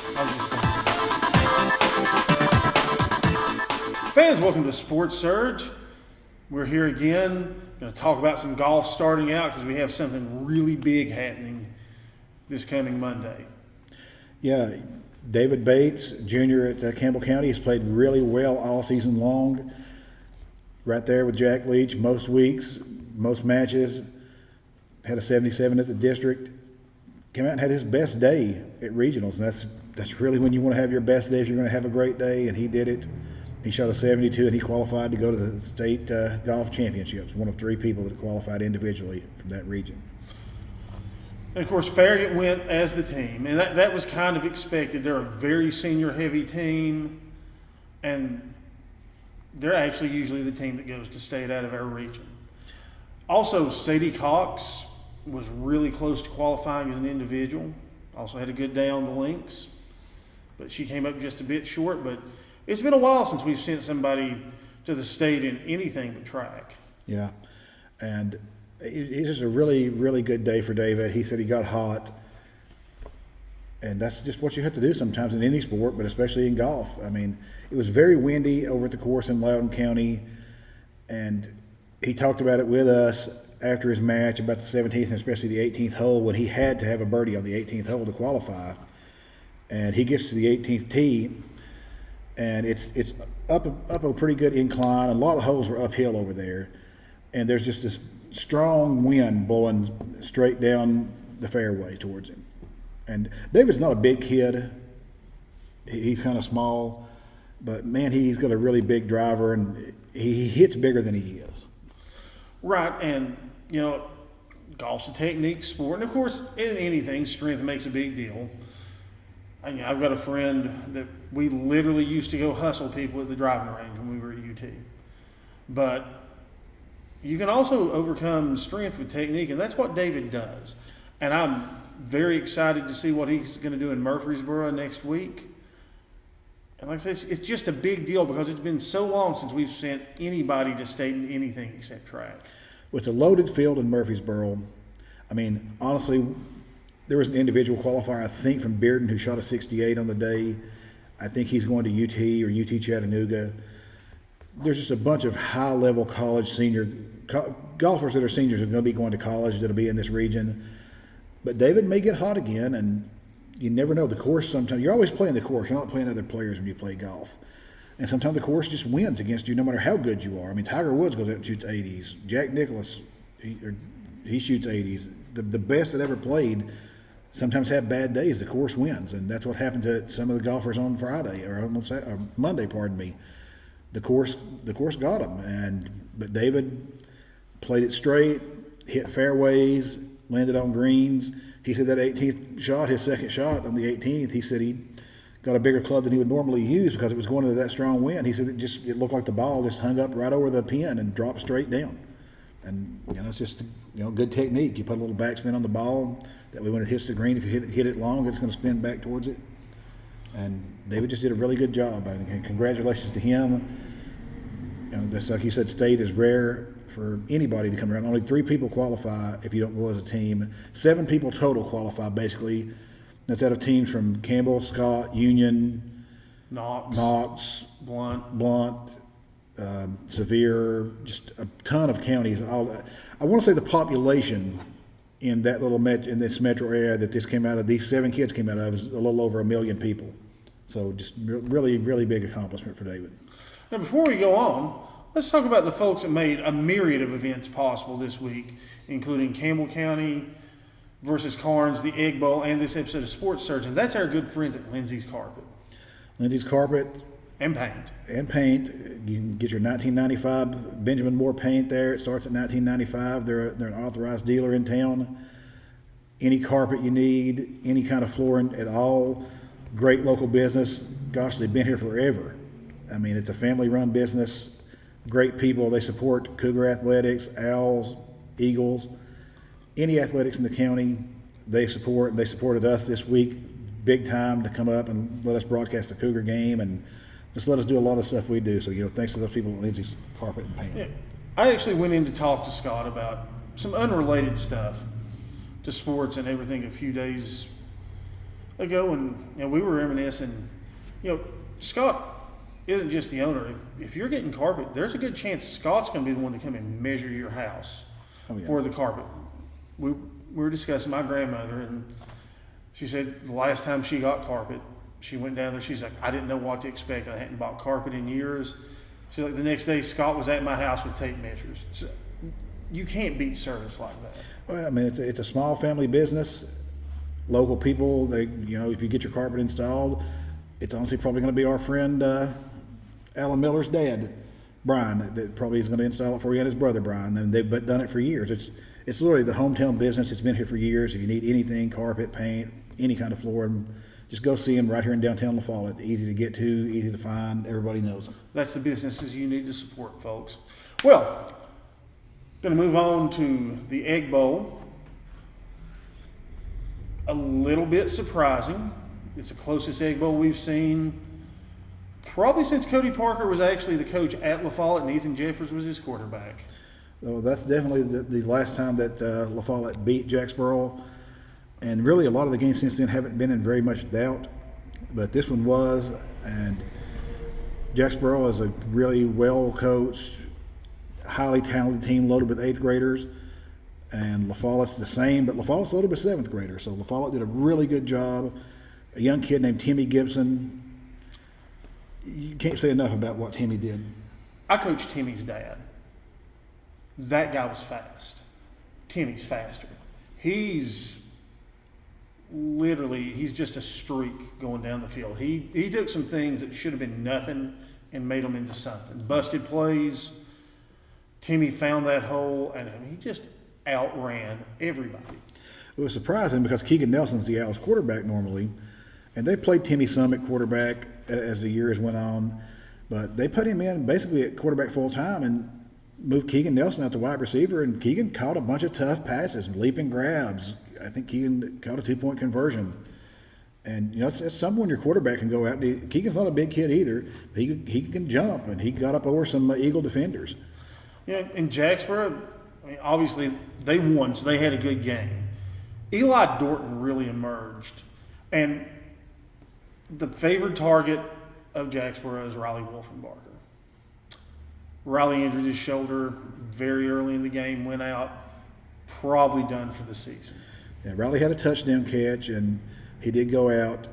I was just thinking. Fans, welcome to Sports Surge. We're here again. Going to talk about some golf starting out because we have something really big happening this coming Monday. Yeah, David Bates, Jr. at Campbell County, has played really well all season long. Right there with Jack Leach, most weeks, most matches. Had a 77 at the district. Came out and had his best day at regionals, and that's really when you want to have your best day if you're going to have a great day, and he did it. He shot a 72, and he qualified to go to the state golf championships, one of 3 people that qualified individually from that region. And of course, Farragut went as the team, and that was kind of expected. They're a very senior-heavy team, and they're actually usually the team that goes to state out of our region. Also, Sadie Cox was really close to qualifying as an individual. Also had a good day on the links, but she came up just a bit short. But it's been a while since we've sent somebody to the state in anything but track. Yeah, and it's just a really, really good day for David. He said he got hot, and that's just what you have to do sometimes in any sport, but especially in golf. I mean, it was very windy over at the course in Loudoun County, and he talked about it with us after his match about the 17th and especially the 18th hole when he had to have a birdie on the 18th hole to qualify. And he gets to the 18th tee, and it's up a pretty good incline. A lot of holes were uphill over there, and there's just this strong wind blowing straight down the fairway towards him. And David's not a big kid. He's kind of small, but man, he's got a really big driver, and he hits bigger than he is. Right, and you know, golf's a technique sport, and of course, in anything, strength makes a big deal. And I've got a friend that we literally used to go hustle people at the driving range when we were at UT. But you can also overcome strength with technique, and that's what David does. And I'm very excited to see what he's going to do in Murfreesboro next week. And like I said, it's just a big deal because it's been so long since we've sent anybody to state in anything except track. Well, it's a loaded field in Murfreesboro. I mean, honestly, there was an individual qualifier, I think, from Bearden who shot a 68 on the day. I think he's going to UT or UT Chattanooga. There's just a bunch of high-level college golfers that are seniors are going to be going to college that'll be in this region. But David may get hot again, and you never know. The course sometimes, you're always playing the course. You're not playing other players when you play golf. And sometimes the course just wins against you no matter how good you are. I mean, Tiger Woods goes out and shoots 80s. Jack Nicklaus, he shoots 80s. The best that ever played sometimes have bad days. The course wins, and that's what happened to some of the golfers on Friday or on Monday. Pardon me. The course got them, but David played it straight, hit fairways, landed on greens. He said that 18th shot, his second shot on the 18th, he said he got a bigger club than he would normally use because it was going into that strong wind. He said it looked like the ball just hung up right over the pin and dropped straight down. And it's just good technique. You put a little backspin on the ball. That way when it hits the green, if you hit it long, it's going to spin back towards it. And David just did a really good job. And congratulations to him. That's like you said, state is rare for anybody to come around. Only 3 people qualify if you don't go as a team. 7 people total qualify, basically. That's out of teams from Campbell, Scott, Union, Knox, Blunt, Sevier, just a ton of counties. I want to say the population in that in this metro area that this came out of, these 7 kids came out of, is a little over 1 million people. So just really, really big accomplishment for David. Now, before we go on, let's talk about the folks that made a myriad of events possible this week, including Campbell County versus Carnes, the Egg Bowl, and this episode of Sports Surgeon. That's our good friends at Lindsay's Carpet. Lindsay's Carpet. And paint. You can get your 1995 Benjamin Moore paint there. It starts at $19.95. They're an authorized dealer in town. Any carpet you need, any kind of flooring at all. Great local business. Gosh, they've been here forever. I mean, it's a family-run business. Great people. They support Cougar Athletics, Owls, Eagles, any athletics in the county. They support, and they supported us this week big time to come up and let us broadcast the Cougar game and just let us do a lot of stuff we do. So, thanks to those people at Lindsay's Carpet and Paint. Yeah. I actually went in to talk to Scott about some unrelated stuff to sports and everything a few days ago, and we were reminiscing. Scott isn't just the owner. If you're getting carpet, there's a good chance Scott's going to be the one to come and measure your house for the carpet. We were discussing my grandmother, and she said the last time she got carpet, she went down there. She's like, I didn't know what to expect. I hadn't bought carpet in years. She's like, the next day, Scott was at my house with tape measures. So you can't beat service like that. Well, I mean, it's a small family business. Local people, if you get your carpet installed, it's honestly probably going to be our friend Alan Miller's dad, Brian, that probably is going to install it for you, and his brother Brian. And they've done it for years. It's literally the hometown business. It's been here for years. If you need anything, carpet, paint, any kind of flooring, just go see them right here in downtown La Follette. Easy to get to, easy to find. Everybody knows them. That's the businesses you need to support, folks. Well, going to move on to the Egg Bowl. A little bit surprising. It's the closest Egg Bowl we've seen probably since Cody Parker was actually the coach at La Follette and Ethan Jeffers was his quarterback. So that's definitely the last time that La Follette beat Jacksboro. And really, a lot of the games since then haven't been in very much doubt. But this one was. And Jacksboro is a really well-coached, highly talented team loaded with 8th graders. And La Follette's the same, but La Follette's loaded with 7th graders. So La Follette did a really good job. A young kid named Timmy Gibson. You can't say enough about what Timmy did. I coached Timmy's dad. That guy was fast. Timmy's faster. He's just a streak going down the field. He took some things that should have been nothing and made them into something. Busted plays. Timmy found that hole, and he just outran everybody. It was surprising because Keegan Nelson's the Owls quarterback normally, and they played Timmy Sum at quarterback as the years went on, but they put him in basically at quarterback full time and moved Keegan Nelson out to wide receiver, and Keegan caught a bunch of tough passes, leaping grabs. I think Keegan caught a 2-point conversion. And, it's something when your quarterback can go out. Keegan's not a big kid either. He can jump, and he got up over some Eagle defenders. In Jacksboro, obviously they won, so they had a good game. Eli Dortmund really emerged. And the favored target of Jacksboro is Riley Wolfenbarker. Riley injured his shoulder very early in the game, went out, probably done for the season. Yeah, Riley had a touchdown catch, and he did go out.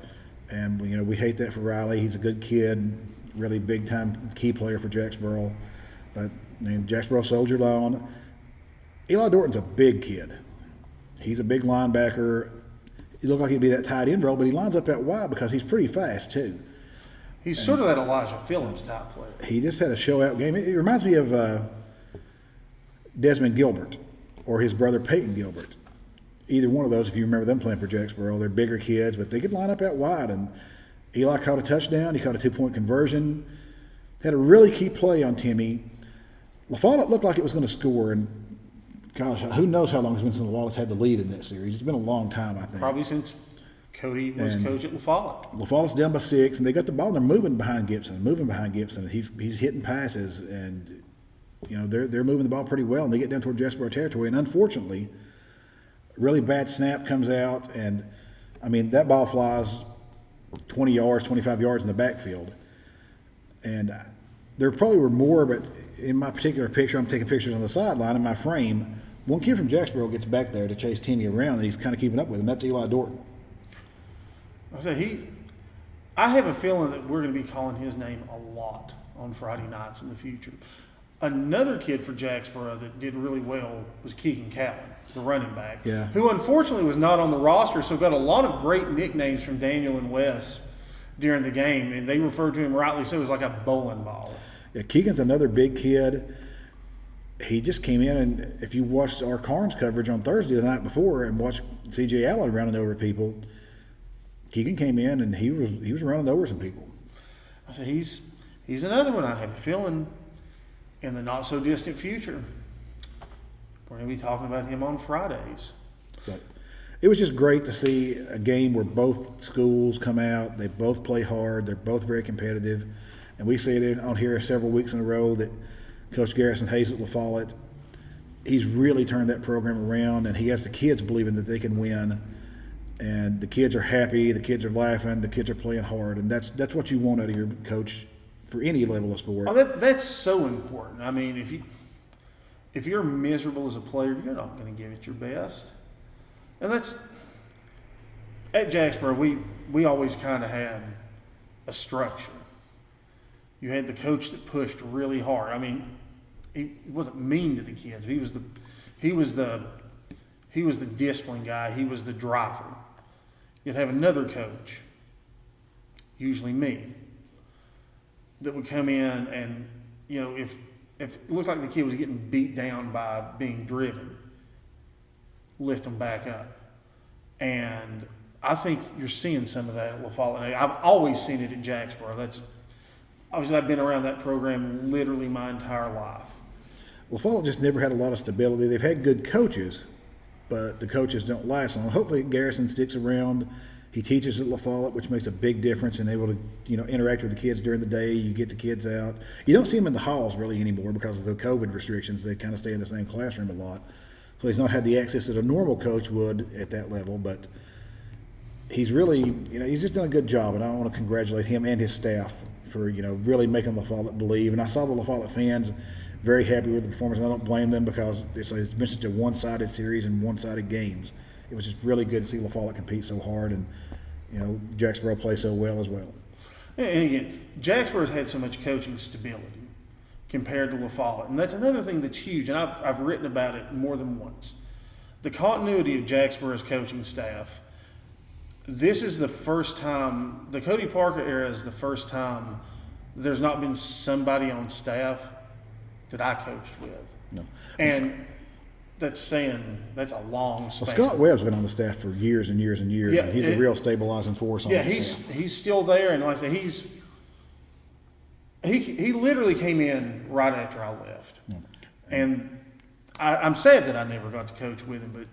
And, we hate that for Riley. He's a good kid, really big-time key player for Jacksboro. But, Jacksboro soldiered on. Eli Dortmund's a big kid. He's a big linebacker. He looked like he'd be that tight end role, but he lines up out wide because he's pretty fast, too. He's sort of that Elijah Fillins type player. He just had a show-out game. It reminds me of Desmond Gilbert or his brother Peyton Gilbert. Either one of those, if you remember them playing for Jacksboro. They're bigger kids, but they could line up out wide. And Eli caught a touchdown. He caught a 2-point conversion. Had a really key play on Timmy. La Follette looked like it was going to score, and gosh, who knows how long it's been since La Follette's had the lead in that series. It's been a long time, I think. Probably since Cody was coach at La Follette. La Follette's down by 6, and they got the ball, and they're moving behind Gibson. He's hitting passes, and they're moving the ball pretty well, and they get down toward Jacksboro territory. And unfortunately, a really bad snap comes out, and that ball flies 20 yards, 25 yards in the backfield. And there probably were more, but in my particular picture, I'm taking pictures on the sideline in my frame. One kid from Jacksboro gets back there to chase Timmy around, and he's kind of keeping up with him. That's Eli Dortmund. I have a feeling that we're going to be calling his name a lot on Friday nights in the future. Another kid for Jacksboro that did really well was Keegan Cowan, the running back, who unfortunately was not on the roster, so got a lot of great nicknames from Daniel and Wes during the game, and they referred to him rightly so as like a bowling ball. Yeah, Keegan's another big kid. He just came in, and if you watched our Carnes coverage on Thursday the night before and watched C.J. Allen running over people, Keegan came in and he was running over some people. I said he's another one I have a feeling in the not so distant future we're going to be talking about him on Fridays. But it was just great to see a game where both schools come out. They both play hard. They're both very competitive. And we see it on here several weeks in a row that Coach Garrison Hayes at La Follette, he's really turned that program around, and he has the kids believing that they can win. and the kids are happy, the kids are laughing, the kids are playing hard, and that's what you want out of your coach for any level of sport. Oh, that's so important. I mean, if you're miserable as a player, you're not going to give it your best. And that's at Jacksboro. We always kind of had a structure. You had the coach that pushed really hard. I mean, he wasn't mean to the kids. He was the discipline guy. He was the driver. You'd have another coach, usually me, that would come in and, if it looked like the kid was getting beat down by being driven, lift them back up. And I think you're seeing some of that at La Follette. I've always seen it at Jacksboro. Obviously, I've been around that program literally my entire life. La Follette just never had a lot of stability. They've had good coaches, but the coaches don't last long. Hopefully Garrison sticks around. He teaches at La Follette, which makes a big difference in able to, interact with the kids during the day. You get the kids out. You don't see them in the halls really anymore because of the COVID restrictions. They kind of stay in the same classroom a lot. So he's not had the access that a normal coach would at that level, but he's really, he's just done a good job, and I want to congratulate him and his staff for, really making La Follette believe. And I saw the La Follette fans very happy with the performance, and I don't blame them because it's been such a one-sided series and one-sided games. It was just really good to see La Follette compete so hard, and Jacksboro play so well as well. And again, Jacksboro's had so much coaching stability compared to La Follette, and that's another thing that's huge. And I've written about it more than once. The continuity of Jacksboro's coaching staff. This is the first time, the Cody Parker era is the first time there's not been somebody on staff that I coached with. No. And that's a long span. Well, Scott Webb's been on the staff for years and years and years. Yeah, and he's a real stabilizing force on the staff. He's still there, and like I said, he literally came in right after I left. Yeah. And I'm sad that I never got to coach with him, but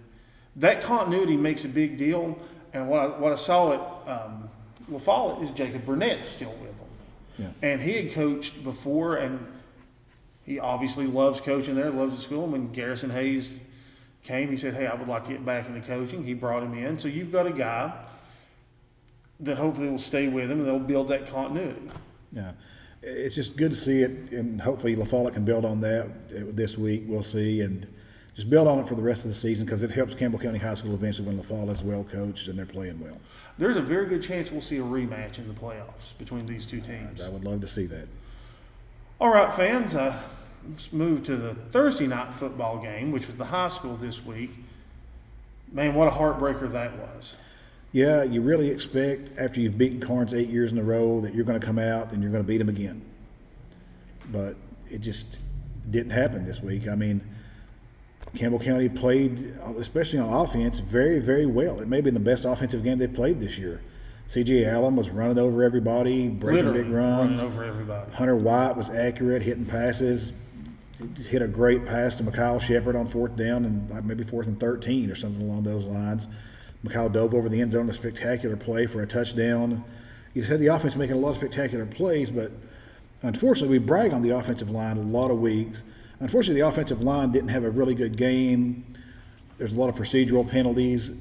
that continuity makes a big deal. And what I saw at La Follette is Jacob Burnett's still with them. Yeah. And he had coached before, and he obviously loves coaching there, loves the school. And when Garrison Hayes came, he said, hey, I would like to get back into coaching. He brought him in. So you've got a guy that hopefully will stay with him, and they'll build that continuity. Yeah. It's just good to see it, and hopefully La Follette can build on that this week. We'll see, and just build on it for the rest of the season because it helps Campbell County High School eventually when La Follette's well coached and they're playing well. There's a very good chance we'll see a rematch in the playoffs between these two teams. I would love to see that. All right, fans, let's move to the Thursday night football game, which was the high school this week. Man, what a heartbreaker that was. Yeah, you really expect after you've beaten Carnes 8 years in a row that you're going to come out and you're going to beat them again. But it just didn't happen this week. I mean, Campbell County played, especially on offense, very, very well. It may have been the best offensive game they played this year. C.J. Allen was running over everybody, breaking big runs. Running over everybody. Hunter White was accurate, hitting passes. Hit a great pass to Mikhail Shepard on fourth down and maybe 4th and 13 or something along those lines. Mikhail dove over the end zone, a spectacular play for a touchdown. You just had the offense making a lot of spectacular plays, but unfortunately we brag on the offensive line a lot of weeks. Unfortunately, the offensive line didn't have a really good game. There's a lot of procedural penalties.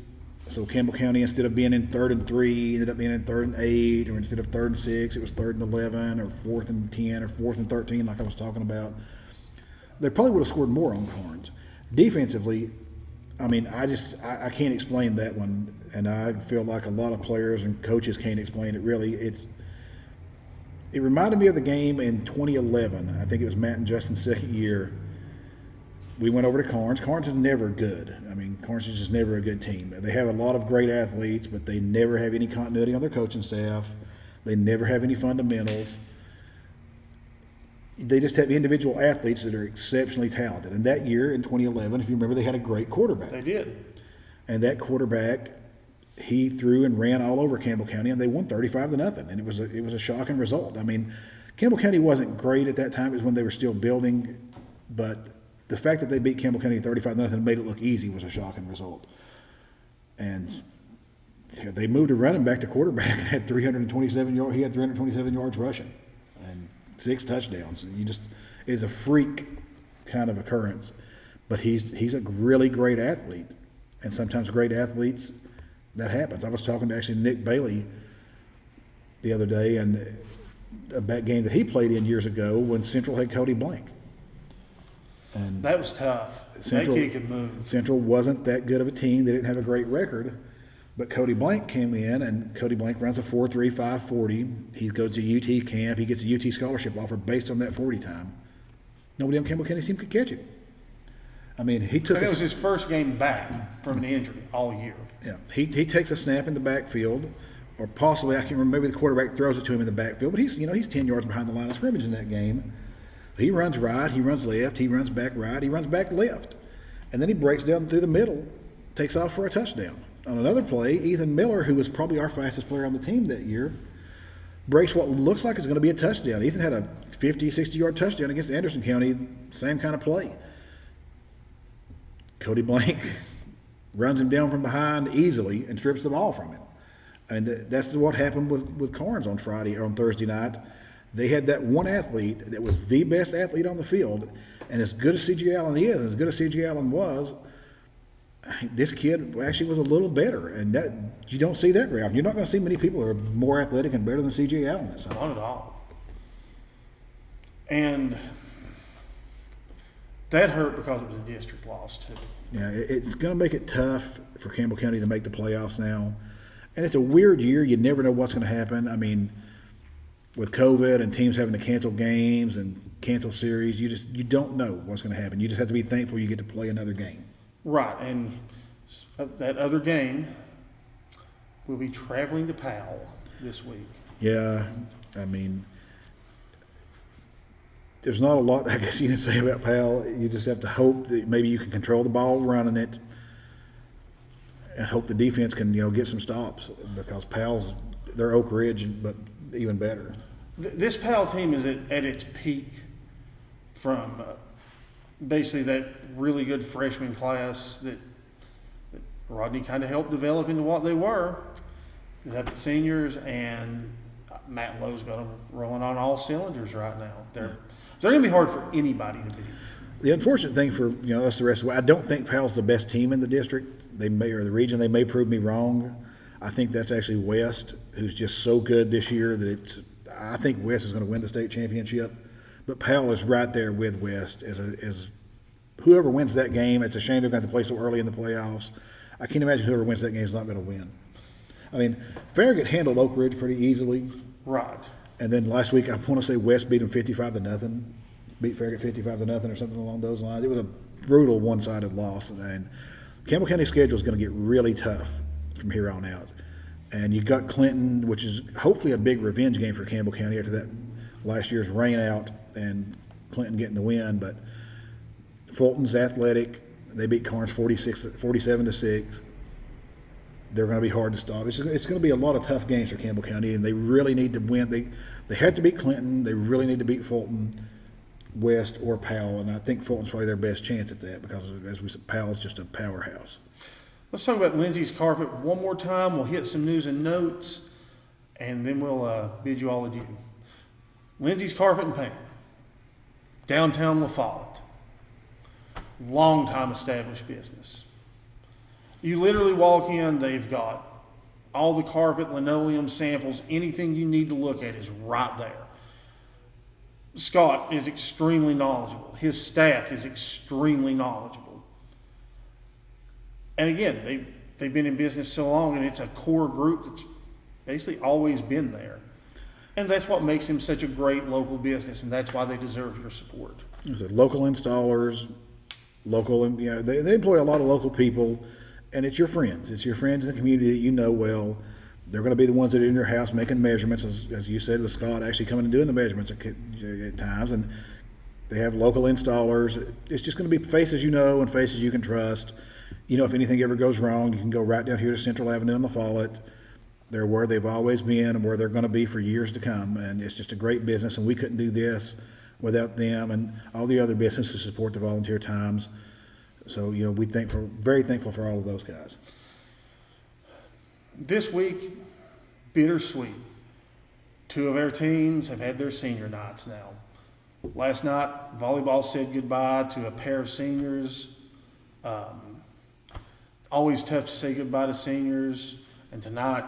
So Campbell County, instead of being in 3rd and 3, ended up being in 3rd and 8, or instead of 3rd and 6, it was 3rd and 11, or 4th and 10, or 4th and 13, like I was talking about. They probably would have scored more on Carnes. Defensively, I mean, I can't explain that one, and I feel like a lot of players and coaches can't explain it really. It reminded me of the game in 2011. I think it was Matt and Justin's second year. We went over to Carnes. Carnes is never good. I mean, Carnes is just never a good team. They have a lot of great athletes, but they never have any continuity on their coaching staff. They never have any fundamentals. They just have individual athletes that are exceptionally talented. And that year in 2011, if you remember, they had a great quarterback. They did. And that quarterback, he threw and ran all over Campbell County, and they won 35-0. And it was a shocking result. I mean, Campbell County wasn't great at that time. It was when they were still building. But the fact that they beat Campbell County 35-0 and made it look easy was a shocking result. And they moved a running back to quarterback and had 327 yards. He had 327 yards rushing and 6 touchdowns. It's a freak kind of occurrence. But he's a really great athlete. And sometimes great athletes, that happens. I was talking to actually Nick Bailey the other day, and a back game that he played in years ago when Central had Cody Blank. And That was tough. Central, that kid could move. Central wasn't that good of a team. They didn't have a great record. But Cody Blank came in, and Cody Blank runs a 4.35 40. He goes to UT camp. He gets a UT scholarship offer based on that 40 time. Nobody on Campbell County's team could catch it. I mean, he took. It was his first game back from an injury all year. Yeah, he takes a snap in the backfield, or possibly I can't remember. Maybe the quarterback throws it to him in the backfield, but he's 10 yards behind the line of scrimmage in that game. He runs right, he runs left, he runs back right, he runs back left, and then he breaks down through the middle, takes off for a touchdown. On another play, Ethan Miller, who was probably our fastest player on the team that year, breaks what looks like it's going to be a touchdown. Ethan had a 50, 60-yard touchdown against Anderson County, same kind of play. Cody Blank runs him down from behind easily and strips the ball from him. I mean, that's what happened with Carnes on Thursday night. They had that one athlete that was the best athlete on the field, and as good as C.J. Allen is, and as good as C.J. Allen was, this kid actually was a little better, and that you don't see that very often. You're not going to see many people who are more athletic and better than C.J. Allen at something. Not at all. And that hurt because it was a district loss, too. Yeah, it's going to make it tough for Campbell County to make the playoffs now. And it's a weird year. You never know what's going to happen. I mean, with COVID and teams having to cancel games and cancel series, you don't know what's going to happen. You just have to be thankful you get to play another game. Right, and that other game will be traveling to Powell this week. Yeah, I mean, there's not a lot, I guess you can say about Powell. You just have to hope that maybe you can control the ball running it and hope the defense can, get some stops, because Powell's, they're Oak Ridge, but even better. This Powell team is at its peak from basically that really good freshman class that Rodney kind of helped develop into what they were. He's had the seniors, and Matt Lowe's got them rolling on all cylinders right now. They're going to be hard for anybody to beat. The unfortunate thing for us the rest of the way, I don't think Powell's the best team in the district. They may, or the region. They may prove me wrong. I think that's actually West, who's just so good this year that I think West is going to win the state championship. But Powell is right there with West as whoever wins that game. It's a shame they're going to play so early in the playoffs. I can't imagine whoever wins that game is not going to win. I mean, Farragut handled Oak Ridge pretty easily. Right. And then last week, I want to say West beat them 55-0. Beat Farragut 55-0 or something along those lines. It was a brutal one-sided loss. And Campbell County's schedule is going to get really tough from here on out. And you got Clinton, which is hopefully a big revenge game for Campbell County after that last year's rain out and Clinton getting the win. But Fulton's athletic. They beat Carnes 47-6. They're going to be hard to stop. It's going to be a lot of tough games for Campbell County, and they really need to win. They have to beat Clinton. They really need to beat Fulton, West, or Powell, and I think Fulton's probably their best chance at that because, as we said, Powell's just a powerhouse. Let's talk about Lindsay's Carpet one more time. We'll hit some news and notes, and then we'll bid you all adieu. Lindsay's Carpet and Paint, downtown La Follette. Long time established business. You literally walk in, they've got all the carpet, linoleum samples, anything you need to look at is right there. Scott is extremely knowledgeable. His staff is extremely knowledgeable. And again, they've been in business so long, and it's a core group that's basically always been there. And that's what makes them such a great local business, and that's why they deserve your support. Local installers, they employ a lot of local people, and it's your friends. It's your friends in the community that you know well. They're going to be the ones that are in your house making measurements, as you said, with Scott actually coming and doing the measurements at times. And they have local installers. It's just going to be faces you know and faces you can trust. If anything ever goes wrong, you can go right down here to Central Avenue in La Follette. They're where they've always been and where they're going to be for years to come. And it's just a great business, and we couldn't do this without them and all the other businesses support the volunteer times. So, we're very thankful for all of those guys. This week, bittersweet. Two of our teams have had their senior nights now. Last night, volleyball said goodbye to a pair of seniors. Always tough to say goodbye to seniors. And tonight,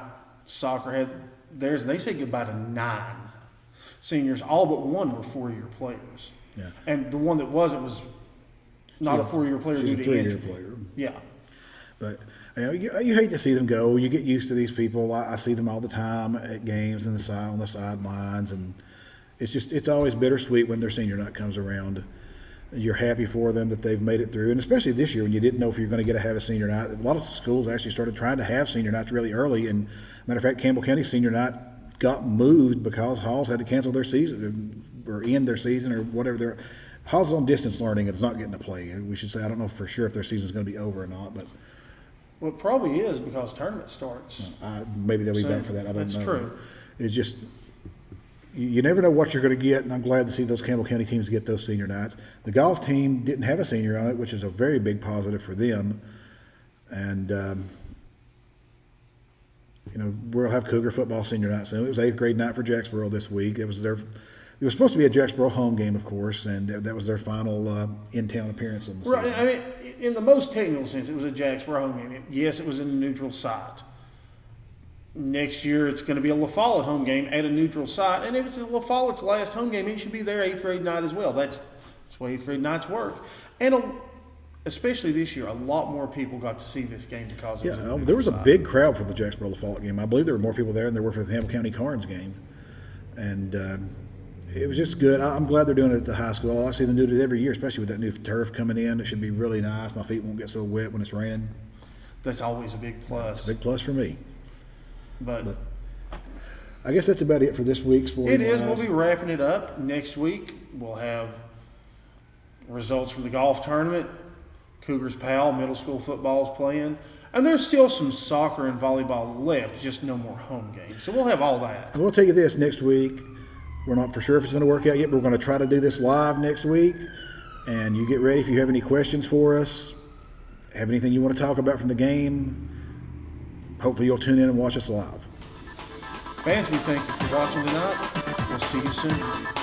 soccer had theirs, and they said goodbye to 9 seniors. All but one were 4-year players. Yeah. And the one that wasn't was not a 4-year player She's due a to 3-year injury. player. Yeah. But you hate to see them go. You get used to these people. I see them all the time at games and on the sidelines, and it's always bittersweet when their senior night comes around. You're happy for them that they've made it through, and especially this year when you didn't know if you're going to have a senior night. A lot of schools actually started trying to have senior nights really early, and matter of fact, Campbell County senior night got moved because Halls had to cancel their season or end their season or whatever. Halls is on distance learning and it's not getting to play. We should say I don't know for sure if their season's going to be over or not, but Well, it probably is because tournament starts. maybe they'll be So, back for that. I don't know. that's true. It's just you never know what you're going to get, and I'm glad to see those Campbell County teams get those senior nights. The golf team didn't have a senior on it, which is a very big positive for them. And we'll have Cougar football senior night soon. It was 8th grade night for Jacksboro this week. It was supposed to be a Jacksboro home game, of course, and that was their final in-town appearance in the season. Right. I mean, in the most technical sense, it was a Jacksboro home game. Yes, it was in a neutral site. Next year, it's going to be a La Follette home game at a neutral site. And if it's La Follette's last home game, it should be their 8th grade night as well. That's the way 8th grade nights work. And especially this year, a lot more people got to see this game because it was a neutral there was a site. big crowd for the Jacksboro La Follette game. I believe there were more people there than there were for the Campbell County Carnes game. And it was just good. I'm glad they're doing it at the high school. I see them do it every year, especially with that new turf coming in. It should be really nice. My feet won't get so wet when it's raining. That's always a big plus. It's a big plus for me. But I guess that's about it for this week's Sporting it is. Lives. We'll be wrapping it up. Next week, we'll have results from the golf tournament. Cougars Pal, middle school football is playing. And there's still some soccer and volleyball left, just no more home games. So we'll have all that. And we'll tell you this next week. We're not for sure if it's going to work out yet, but we're going to try to do this live next week. And you get ready if you have any questions for us, have anything you want to talk about from the game. Hopefully you'll tune in and watch us live. Fans, we thank you for watching tonight. We'll see you soon.